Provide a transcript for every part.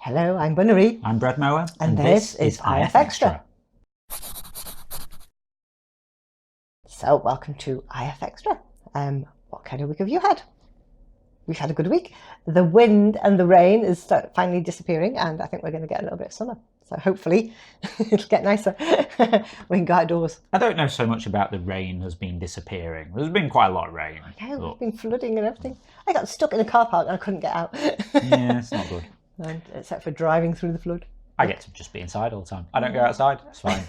Hello, I'm Bunnery. I'm Brad Mower. And this is IFXtra. So, welcome to IFXtra. What kind of week have you had? We've had a good week. The wind and the rain is finally disappearing, and I think we're going to get a little bit of summer. So hopefully it'll get nicer. We can go outdoors. I don't know so much about the rain has been disappearing. There's been quite a lot of rain. Yeah, there's been flooding and everything. I got stuck in a car park and I couldn't get out. Yeah, it's not good. And, except for driving through the flood. I get to just be inside all the time. I don't go outside. It's fine.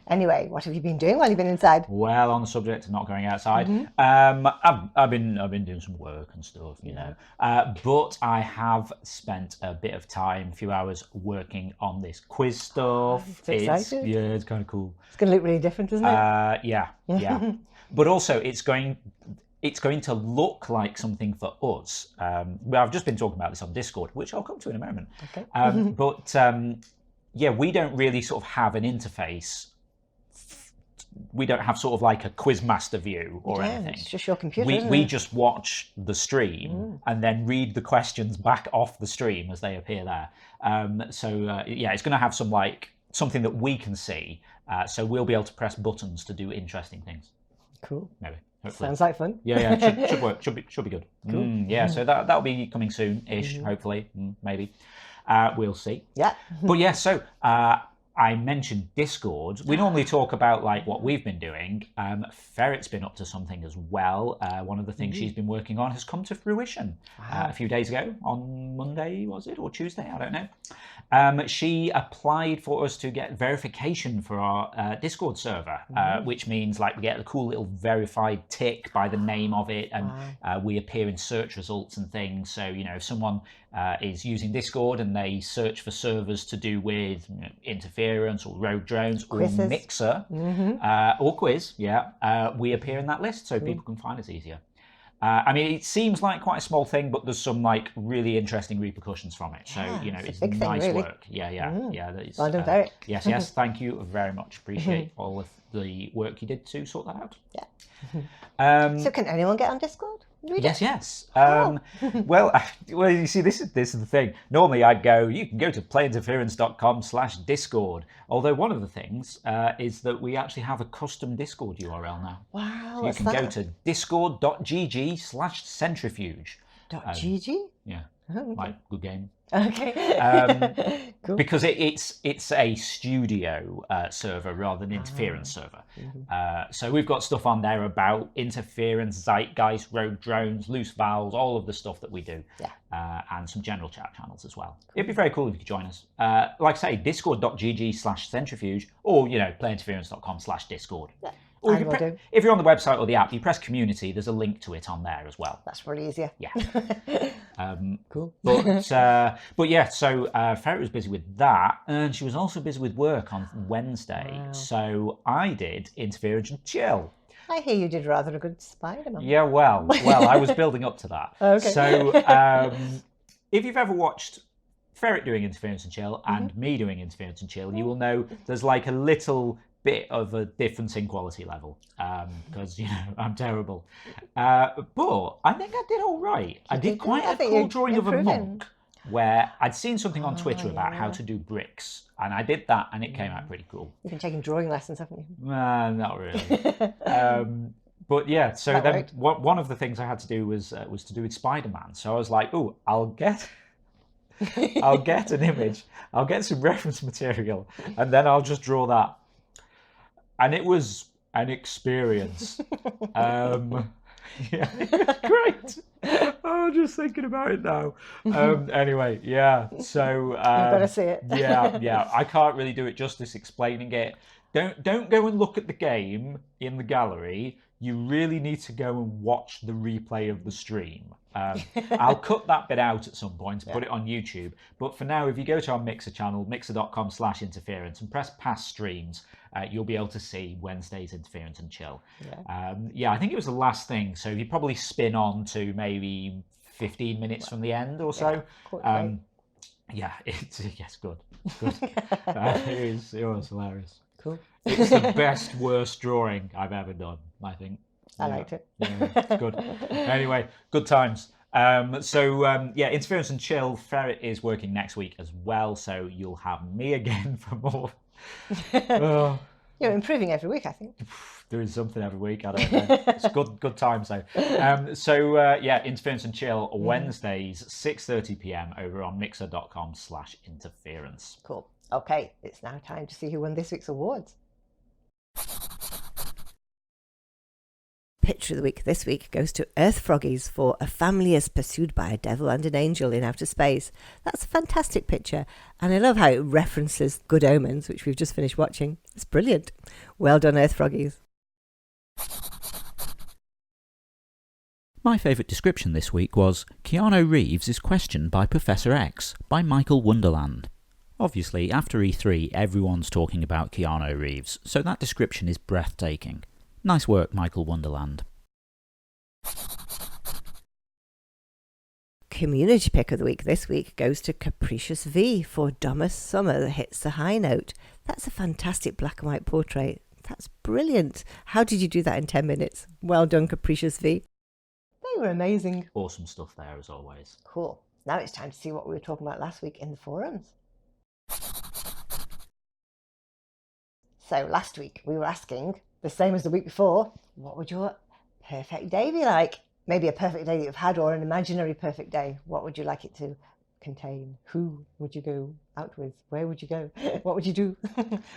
Anyway, what have you been doing while you've been inside? Well, on the subject of not going outside, I've been doing some work and stuff, you know. But I have spent a bit of time, a few hours, working on this quiz stuff. It's exciting. Yeah, it's kind of cool. It's going to look really different, isn't it? Yeah. But also, it's going to look like something for us. I've just been talking about this on Discord, which I'll come to in a moment. Okay. Yeah, we don't really sort of have an interface. We don't have sort of like a quizmaster view or anything. It's just your computer. We just watch the stream and then read the questions back off the stream as they appear there. Yeah, it's going to have something that we can see. So we'll be able to press buttons to do interesting things. Cool. Maybe. Hopefully. Sounds like fun. Yeah, it should work. Should be good. Cool. Yeah, so that'll be coming soon-ish, hopefully, maybe. We'll see. Yeah. But yeah, so I mentioned Discord. We normally talk about like what we've been doing. Ferret's been up to something as well. One of the things she's been working on has come to fruition a few days ago, on Monday, was it, or Tuesday? I don't know. She applied for us to get verification for our Discord server, which means like we get a cool little verified tick by the name of it, and we appear in search results and things. So, you know, if someone is using Discord and they search for servers to do with interference or rogue drones Quizzes. or Mixer or quiz, we appear in that list so people can find us easier. I mean, it seems like quite a small thing, but there's some like really interesting repercussions from it. So, you know, it's nice thing, really. Work. Yeah. That is, well done, Ferret. Yes. Thank you very much. Appreciate all of the work you did to sort that out. Yeah. So can anyone get on Discord? Yes. Well, you see, this is the thing. Normally, I'd go. You can go to playinterference.com/discord. Although one of the things is that we actually have a custom Discord URL now. Wow. So you can go to discord.gg/centrifuge. .gg? Yeah. Oh, okay. Like, good game. Okay. Cool. Because it's a studio server rather than interference server. So we've got stuff on there about interference, zeitgeist, rogue drones, loose valves, all of the stuff that we do. And some general chat channels as well. Cool. It'd be very cool if you could join us. Like I say, discord.gg/centrifuge, or, you know, playinterference.com/discord. Yeah. Or if you're on the website or the app, you press community, there's a link to it on there as well. That's probably easier. Yeah. Cool. But yeah, so Ferret was busy with that, and she was also busy with work on Wednesday. Wow. So I did Interference and Chill. I hear you did rather a good Spider-Man. Yeah, well, I was building up to that. Okay. So if you've ever watched Ferret doing Interference and Chill and me doing Interference and Chill, you will know there's like a little bit of a difference in quality level, because, you know, I'm terrible. But I think I did all right. I did quite a cool drawing of a monk where I'd seen something on Twitter about how to do bricks, and I did that, and it came out pretty cool. You've been taking drawing lessons, haven't you? Not really. But yeah, so then one of the things I had to do was to do with Spider-Man. So I was like, oh, I'll get an image, I'll get some reference material, and then I'll just draw that. And it was an experience. Yeah, it was great. Oh, just thinking about it now. Anyway, yeah. So you've got to see it. yeah. I can't really do it justice explaining it. Don't go and look at the game in the gallery. You really need to go and watch the replay of the stream. I'll cut that bit out at some point and put it on YouTube. But for now, if you go to our Mixer channel, mixer.com/interference, and press past streams, you'll be able to see Wednesday's Interference and Chill. Yeah, I think it was the last thing. So you probably spin on to maybe 15 minutes from the end or so. Yeah, it's good. It was hilarious. Cool. It's the best, worst drawing I've ever done, I think. I liked it. Yeah, it's good. Anyway, good times. Yeah, Interference and Chill. Ferret is working next week as well, so you'll have me again for more. Oh, You're improving every week, I think. doing something every week. I don't know. It's good times though. Yeah, Interference and Chill Wednesdays 6:30 p.m. over on mixer.com/interference. Cool. Okay, it's now time to see who won this week's awards. Picture of the week this week goes to Earth Froggies for A Family is Pursued by a Devil and an Angel in Outer Space. That's a fantastic picture, and I love how it references Good Omens, which we've just finished watching. It's brilliant. Well done, Earth Froggies. My favourite description this week was Keanu Reeves is questioned by Professor X by Michael Wonderland. Obviously, after E3, everyone's talking about Keanu Reeves, so that description is breathtaking. Nice work, Michael Wonderland. Community pick of the week this week goes to Capricious V for Dumbest Summer That Hits the High Note. That's a fantastic black and white portrait. That's brilliant. How did you do that in 10 minutes? Well done, Capricious V. They were amazing. Awesome stuff there as always. Cool. Now it's time to see what we were talking about last week in the forums. So last week we were asking, the same as the week before, what would your perfect day be like? Maybe a perfect day that you've had or an imaginary perfect day. What would you like it to contain? Who would you go out with? Where would you go? What would you do?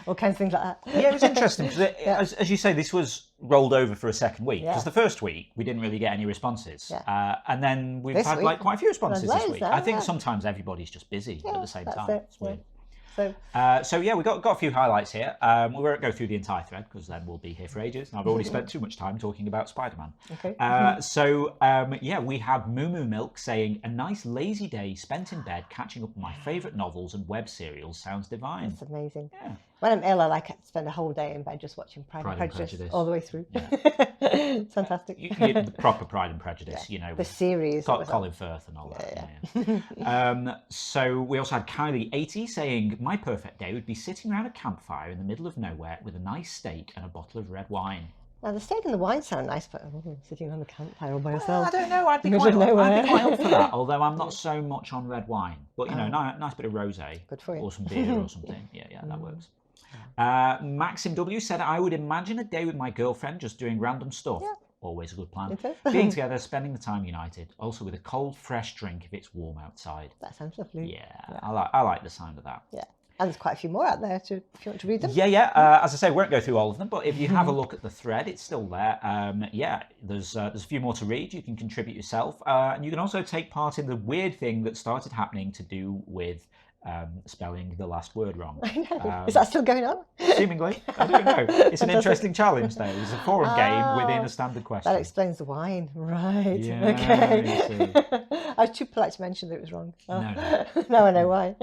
All kinds of things like that. Yeah, it was interesting because, as you say, this was rolled over for a second week. Because Yeah. the first week we didn't really get any responses, Yeah. and then we've This had week, like quite a few responses there's this loads week. now, I think yeah. sometimes everybody's just busy at the same that's time. it, It's weird. So Yeah, we got a few highlights here. We won't go through the entire thread because then we'll be here for ages. And I've already spent too much time talking about Spider-Man. okay. Yeah, we have Moo Moo Milk saying, a nice lazy day spent in bed catching up on my favourite novels and web serials sounds divine. That's amazing. Yeah. When I'm ill, I like to spend a whole day in bed just watching Pride and Prejudice all the way through. Yeah. It's fantastic. You can get the proper Pride and Prejudice, Yeah. you know. The series. Got Colin Firth and all that. Yeah. So we also had Kylie80 saying, my perfect day would be sitting around a campfire in the middle of nowhere with a nice steak and a bottle of red wine. Now, the steak and the wine sound nice, but sitting on the campfire all by yourself. I don't know. I'd be Middle quite of nowhere. up for that. Although I'm not so much on red wine, but you know, nice bit of rosé, Good for you. or some beer or something. Yeah, that works. Maxim W said, I would imagine a day with my girlfriend just doing random stuff. Yeah. Always a good plan. It is. Being together, spending the time united, also with a cold, fresh drink if it's warm outside. That sounds lovely. Yeah. I like the sound of that. Yeah. And there's quite a few more out there if you want to read them. Yeah. As I say, we won't go through all of them, but if you have a look at the thread, it's still there. Yeah, there's a few more to read. You can contribute yourself, and you can also take part in the weird thing that started happening to do with spelling the last word wrong. Is that still going on? Seemingly, I don't know. It's an interesting challenge, though. It's a forum game within a standard question. That explains the wine, right? Yeah, Okay. I was too polite to mention that it was wrong. Oh. No. Now I know why.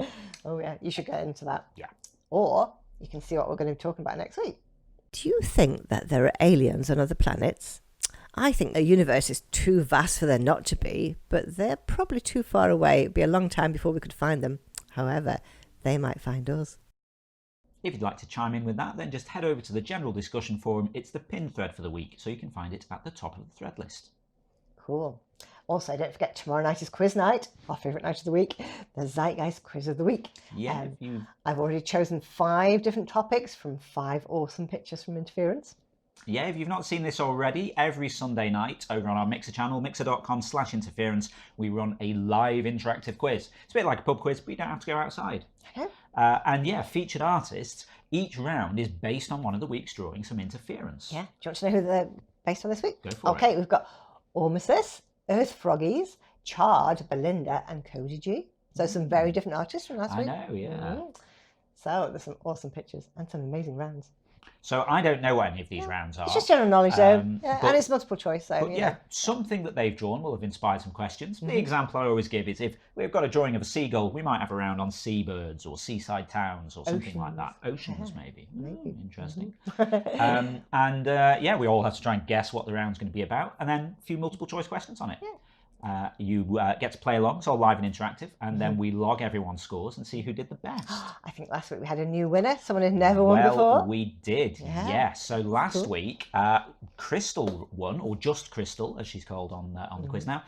Oh yeah, you should get into that. Yeah. Or you can see what we're going to be talking about next week. Do you think that there are aliens on other planets? I think the universe is too vast for there not to be, but they're probably too far away. It'd be a long time before we could find them. However, they might find us. If you'd like to chime in with that, then just head over to the general discussion forum. It's the pinned thread for the week, so you can find it at the top of the thread list. Cool. Also, don't forget tomorrow night is quiz night, our favourite night of the week, the Zeitgeist Quiz of the Week. Yeah, I've already chosen 5 different topics from 5 awesome pictures from Interference. Yeah, if you've not seen this already, every Sunday night over on our Mixer channel, mixer.com/interference, we run a live interactive quiz. It's a bit like a pub quiz, but you don't have to go outside. Okay. And yeah, featured artists. Each round is based on one of the week's drawings from Interference. Yeah. Do you want to know who they're based on this week? Go for it. Okay, we've got Ormesis, Earth Froggies, Chard, Belinda, and Cody G. So some very different artists from last week. I know, yeah. So there's some awesome pictures and some amazing rounds. So I don't know what any of these rounds are. It's just general knowledge, though. But, and it's multiple choice, so But yeah, something that they've drawn will have inspired some questions. The example I always give is if we've got a drawing of a seagull, we might have a round on seabirds or seaside towns or something like that. Oceans, maybe. Interesting. Yeah, we all have to try and guess what the round's going to be about, and then a few multiple choice questions on it. You get to play along, it's all live and interactive, and then we log everyone's scores and see who did the best. I think last week we had a new winner, someone who'd never won before. Well, we did, yes. So last week, Crystal won, or just Crystal, as she's called on the quiz now,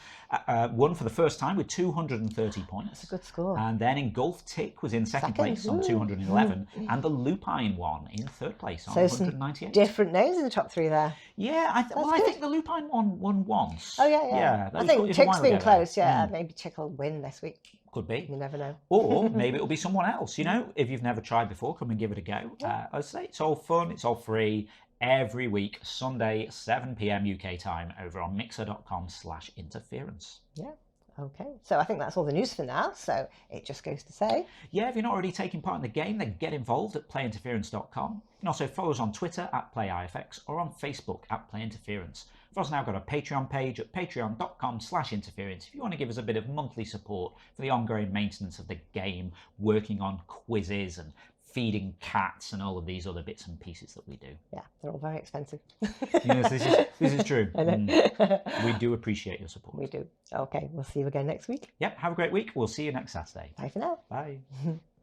won for the first time with 230 points. That's a good score. And then Engulf Tick was in second place on 211, and the Lupine won in third place on 198. Different names in the top three there. Yeah, I think the Lupine won once. Oh, yeah. I think Tick's been close, Maybe Tick will win this week. Could be. You never know. Or maybe it'll be someone else. You know, if you've never tried before, come and give it a go. As I say, it's all fun, it's all free. Every week, Sunday, 7 p.m. UK time, over on mixer.com/interference. Yeah. Okay, so I think that's all the news for now, so it just goes to say... Yeah, if you're not already taking part in the game, then get involved at playinterference.com. You can also follow us on Twitter at PlayIFX or on Facebook at PlayInterference. We've also now got a Patreon page at patreon.com/interference if you want to give us a bit of monthly support for the ongoing maintenance of the game, working on quizzes and feeding cats and all of these other bits and pieces that we do. Yeah, they're all very expensive. Yes, this is true. We do appreciate your support. We do. Okay, we'll see you again next week. Yep, have a great week. We'll see you next Saturday. Bye for now. Bye.